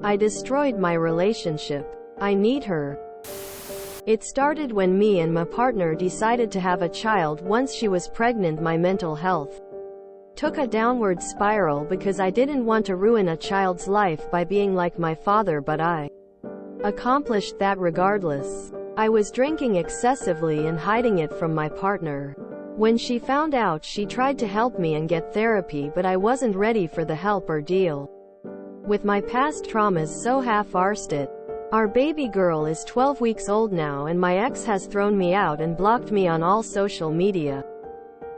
I destroyed my relationship. I need her. It started when me and my partner decided to have a child. Once she was pregnant, my mental health took a downward spiral because I didn't want to ruin a child's life by being like my father, but I accomplished that regardless. I was drinking excessively and hiding it from my partner. When she found out, she tried to help me and get therapy, but I wasn't ready for the help or deal with my past traumas, so half-arsed it. Our baby girl is 12 weeks old now, and my ex has thrown me out and blocked me on all social media.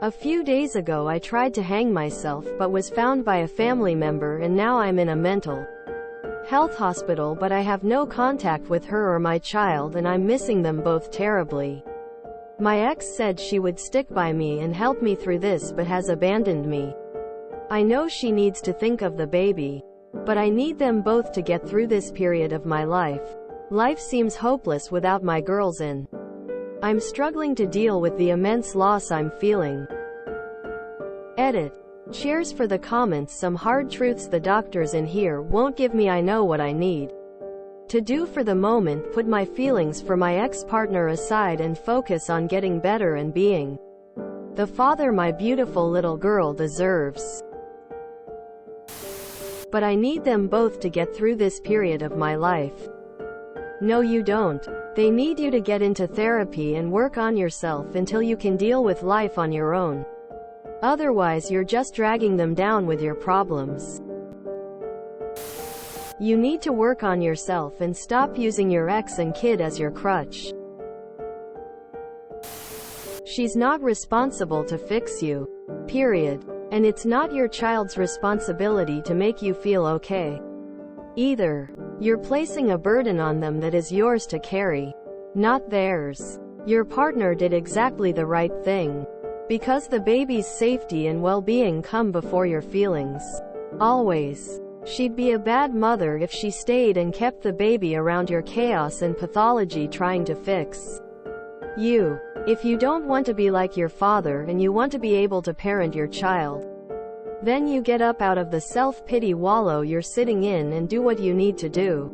A few days ago I tried to hang myself but was found by a family member, and now I'm in a mental health hospital, but I have no contact with her or my child, and I'm missing them both terribly. My ex said she would stick by me and help me through this, but has abandoned me. I know she needs to think of the baby, but I need them both to get through this period of my life. Life seems hopeless without my girls, and I'm struggling to deal with the immense loss I'm feeling. Edit. Cheers for the comments. Some hard truths the doctors in here won't give me. I know what I need to do for the moment: put my feelings for my ex-partner aside and focus on getting better and being the father my beautiful little girl deserves. But I need them both to get through this period of my life. No, you don't. They need you to get into therapy and work on yourself until you can deal with life on your own. Otherwise, you're just dragging them down with your problems. You need to work on yourself and stop using your ex and kid as your crutch. She's not responsible to fix you. Period. And it's not your child's responsibility to make you feel okay either. You're placing a burden on them that is yours to carry, not theirs. Your partner did exactly the right thing, because the baby's safety and well-being come before your feelings. Always. She'd be a bad mother if she stayed and kept the baby around your chaos and pathology trying to fix you. If you don't want to be like your father and you want to be able to parent your child, then you get up out of the self-pity wallow you're sitting in and do what you need to do.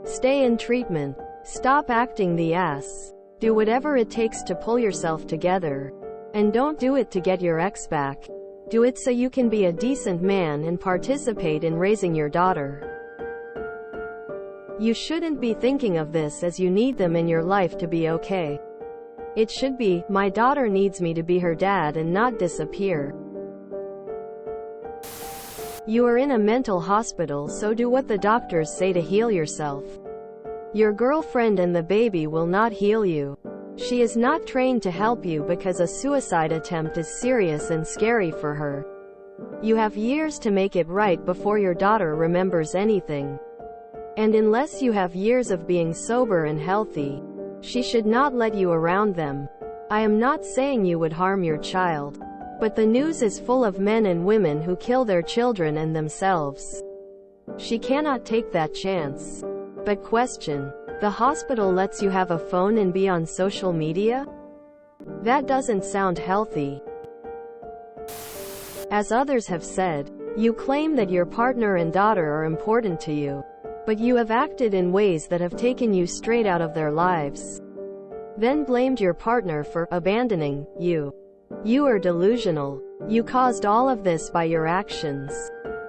Stay in treatment. Stop acting the ass. Do whatever it takes to pull yourself together. And don't do it to get your ex back. Do it so you can be a decent man and participate in raising your daughter. You shouldn't be thinking of this as you need them in your life to be okay. It should be, my daughter needs me to be her dad and not disappear. You are in a mental hospital, so do what the doctors say to heal yourself. Your girlfriend and the baby will not heal you. She is not trained to help you because a suicide attempt is serious and scary for her. You have years to make it right before your daughter remembers anything. And unless you have years of being sober and healthy, she should not let you around them. I am not saying you would harm your child, but the news is full of men and women who kill their children and themselves. She cannot take that chance. But question: the hospital lets you have a phone and be on social media? That doesn't sound healthy. As others have said, you claim that your partner and daughter are important to you, but you have acted in ways that have taken you straight out of their lives. Then blamed your partner for abandoning you. You are delusional. You caused all of this by your actions.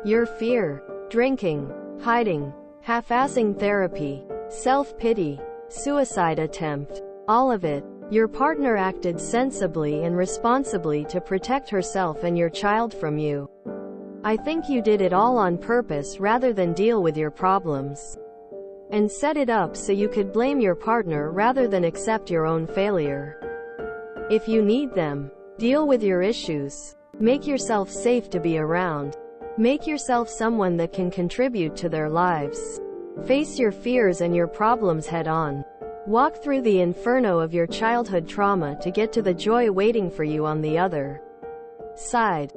Your fear, drinking, hiding, half-assing therapy, self-pity, suicide attempt, all of it. Your partner acted sensibly and responsibly to protect herself and your child from you. I think you did it all on purpose rather than deal with your problems, and set it up so you could blame your partner rather than accept your own failure. If you need them, deal with your issues. Make yourself safe to be around. Make yourself someone that can contribute to their lives. Face your fears and your problems head on. Walk through the inferno of your childhood trauma to get to the joy waiting for you on the other side.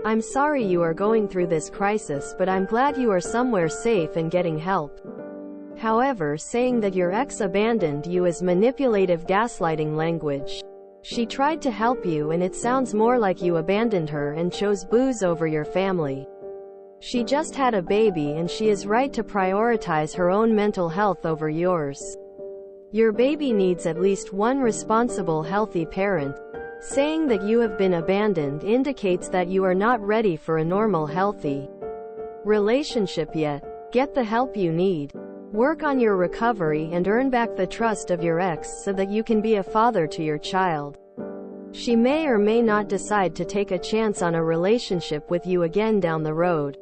I'm sorry you are going through this crisis, but I'm glad you are somewhere safe and getting help. However, saying that your ex abandoned you is manipulative gaslighting language. She tried to help you and it sounds more like you abandoned her and chose booze over your family. She just had a baby and she is right to prioritize her own mental health over yours. Your baby needs at least one responsible, healthy parent. Saying that you have been abandoned indicates that you are not ready for a normal, healthy relationship yet. Get the help you need. Work on your recovery and earn back the trust of your ex so that you can be a father to your child. She may or may not decide to take a chance on a relationship with you again down the road.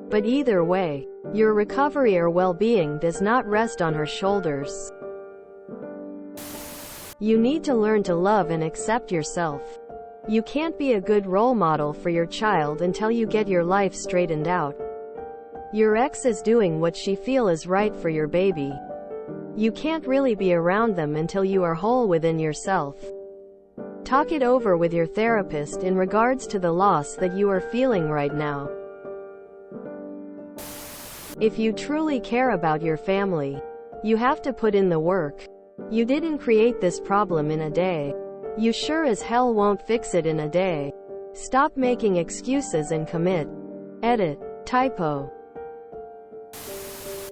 But either way, your recovery or well-being does not rest on her shoulders. You need to learn to love and accept yourself. You can't be a good role model for your child until you get your life straightened out. Your ex is doing what she feels is right for your baby. You can't really be around them until you are whole within yourself. Talk it over with your therapist in regards to the loss that you are feeling right now. If you truly care about your family, you have to put in the work. You didn't create this problem in a day. You sure as hell won't fix it in a day. Stop making excuses and commit. Edit. Typo.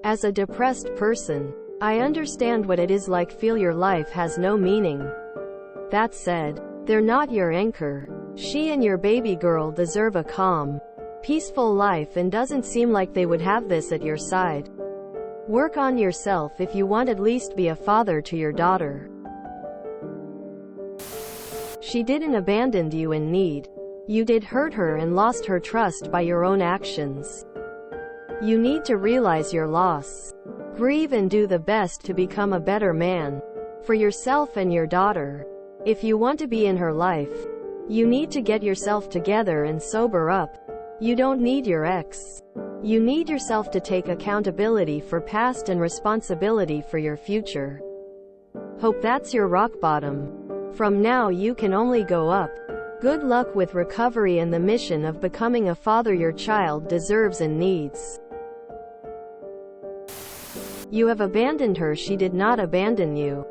As a depressed person, I understand what it is like feel your life has no meaning. That said, they're not your anchor. She and your baby girl deserve a calm, peaceful life and doesn't seem like they would have this at your side. Work on yourself if you want at least be a father to your daughter. She didn't abandon you in need. You did hurt her and lost her trust by your own actions. You need to realize your loss. Grieve and do the best to become a better man. For yourself and your daughter. If you want to be in her life, you need to get yourself together and sober up. You don't need your ex. You need yourself to take accountability for past and responsibility for your future. Hope that's your rock bottom. From now you can only go up. Good luck with recovery and the mission of becoming a father your child deserves and needs. You have abandoned her, she did not abandon you.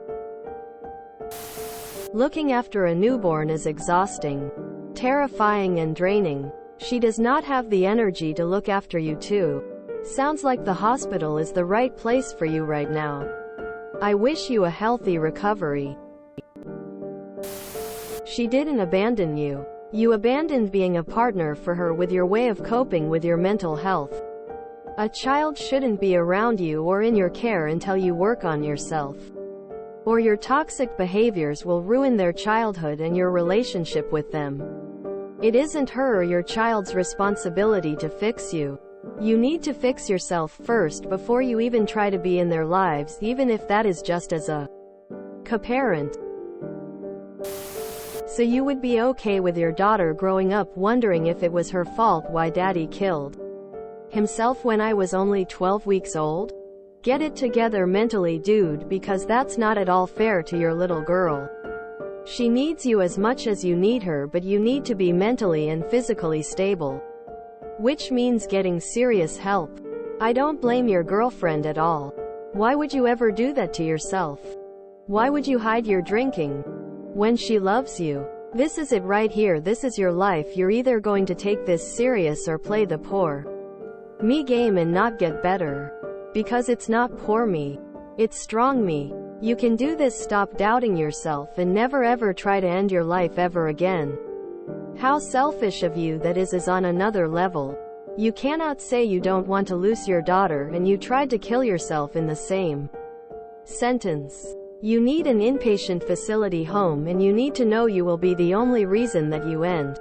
Looking after a newborn is exhausting, terrifying and draining. She does not have the energy to look after you too. Sounds like the hospital is the right place for you right now. I wish you a healthy recovery. She didn't abandon you. You abandoned being a partner for her with your way of coping with your mental health. A child shouldn't be around you or in your care until you work on yourself. Or your toxic behaviors will ruin their childhood and your relationship with them. It isn't her or your child's responsibility to fix you. You need to fix yourself first before you even try to be in their lives, even if that is just as a co-parent. So you would be okay with your daughter growing up wondering if it was her fault why daddy killed himself when I was only 12 weeks old? Get it together mentally, dude, because that's not at all fair to your little girl. She needs you as much as you need her, but you need to be mentally and physically stable. Which means getting serious help. I don't blame your girlfriend at all. Why would you ever do that to yourself? Why would you hide your drinking when she loves you? This is it right here. This is your life. You're either going to take this serious or play the poor me game and not get better. Because it's not poor me. It's strong me. You can do this. Stop doubting yourself and never ever try to end your life ever again. How selfish of you that is on another level. You cannot say you don't want to lose your daughter and you tried to kill yourself in the same sentence. You need an inpatient facility home and you need to know you will be the only reason that you end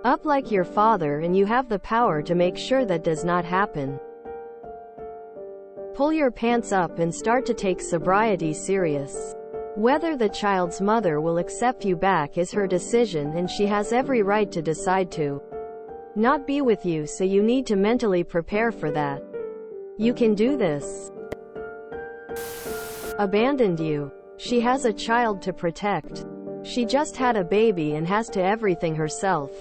up like your father, and you have the power to make sure that does not happen. Pull your pants up and start to take sobriety serious. Whether the child's mother will accept you back is her decision, and she has every right to decide to not be with you, so you need to mentally prepare for that. You can do this. Abandoned you. She has a child to protect. She just had a baby and has to everything herself.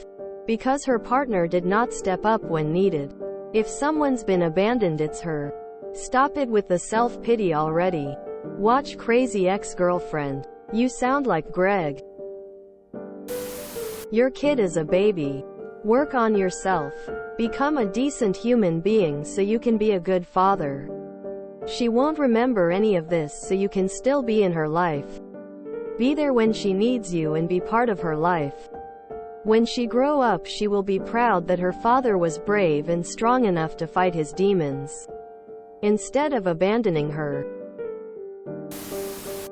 Because her partner did not step up when needed. If someone's been abandoned, it's her. Stop it with the self-pity already. Watch Crazy Ex-Girlfriend. You sound like Greg. Your kid is a baby. Work on yourself. Become a decent human being so you can be a good father. She won't remember any of this, so you can still be in her life. Be there when she needs you and be part of her life. When she grow up, she will be proud that her father was brave and strong enough to fight his demons, instead of abandoning her.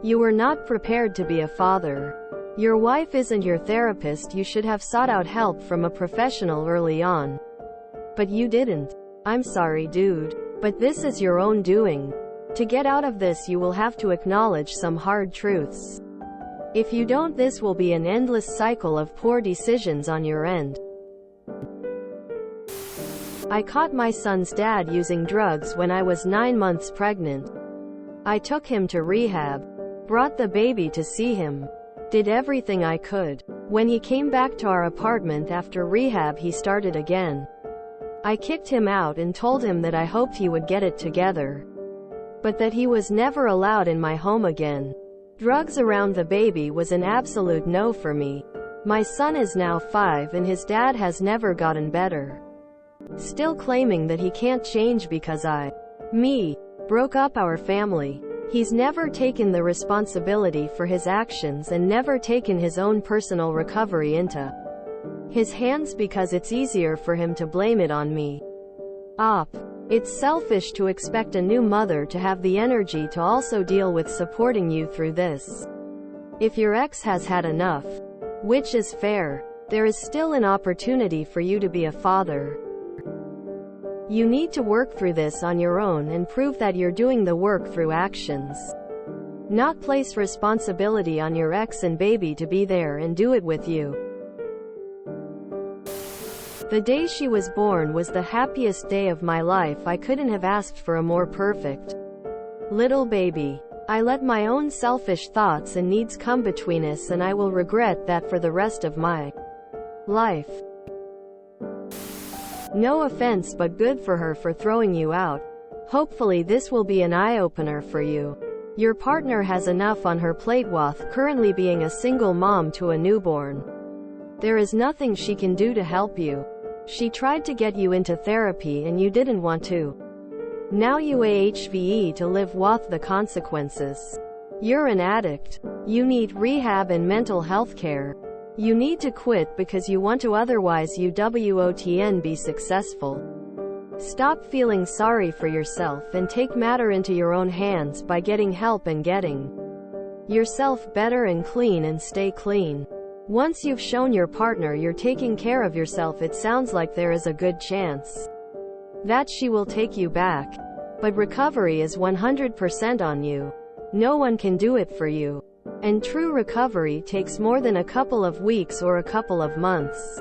You were not prepared to be a father. Your wife isn't your therapist. You should have sought out help from a professional early on. But you didn't. I'm sorry, dude. But this is your own doing. To get out of this, you will have to acknowledge some hard truths. If you don't, this will be an endless cycle of poor decisions on your end. I caught my son's dad using drugs when I was 9 months pregnant. I took him to rehab, brought the baby to see him, did everything I could. When he came back to our apartment after rehab, he started again. I kicked him out and told him that I hoped he would get it together, but that he was never allowed in my home again. Drugs around the baby was an absolute no for me. My son is now 5 and his dad has never gotten better. Still claiming that he can't change because me, broke up our family. He's never taken the responsibility for his actions and never taken his own personal recovery into his hands because it's easier for him to blame it on me. It's selfish to expect a new mother to have the energy to also deal with supporting you through this. If your ex has had enough, which is fair, there is still an opportunity for you to be a father. You need to work through this on your own and prove that you're doing the work through actions. Not place responsibility on your ex and baby to be there and do it with you. The day she was born was the happiest day of my life. I couldn't have asked for a more perfect little baby. I let my own selfish thoughts and needs come between us, and I will regret that for the rest of my life. No offense, but good for her for throwing you out. Hopefully this will be an eye-opener for you. Your partner has enough on her plate with currently being a single mom to a newborn. There is nothing she can do to help you. She tried to get you into therapy and you didn't want to. Now you AHVE to live with the consequences. You're an addict. You need rehab and mental health care. You need to quit because you want to, otherwise you won't be successful. Stop feeling sorry for yourself and take matter into your own hands by getting help and getting yourself better and clean, and stay clean. Once you've shown your partner you're taking care of yourself, it sounds like there is a good chance that she will take you back. But recovery is 100% on you. No one can do it for you. And true recovery takes more than a couple of weeks or a couple of months.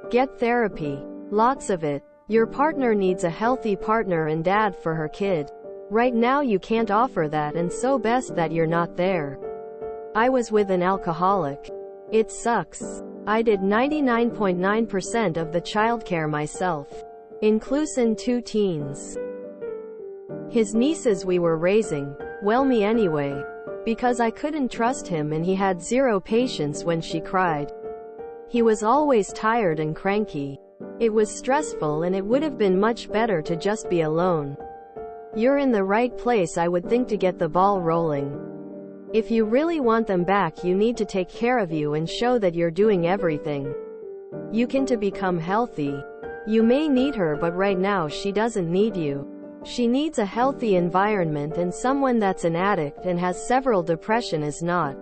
Get therapy. Lots of it. Your partner needs a healthy partner and dad for her kid. Right now you can't offer that, and so best that you're not there. I was with an alcoholic. It sucks. I did 99.9% of the childcare myself, including 2 teens. His nieces we were raising, well, me anyway, because I couldn't trust him and he had zero patience when she cried. He was always tired and cranky. It was stressful, and it would have been much better to just be alone. You're in the right place, I would think, to get the ball rolling. If you really want them back, you need to take care of you and show that you're doing everything you can to become healthy. You may need her, but right now she doesn't need you. She needs a healthy environment, and someone that's an addict and has several depression is not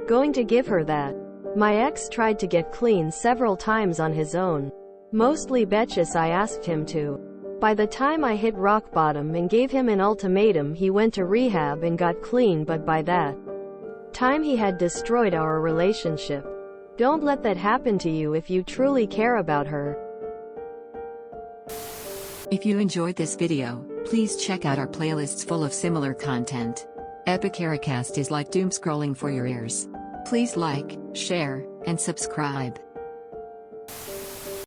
going to give her that. My ex tried to get clean several times on his own. Mostly betches I asked him to. By the time I hit rock bottom and gave him an ultimatum, he went to rehab and got clean, but by that time he had destroyed our relationship. Don't let that happen to you if you truly care about her. If you enjoyed this video, please check out our playlists full of similar content. Epicaricast is like doom scrolling for your ears. Please like, share, and subscribe.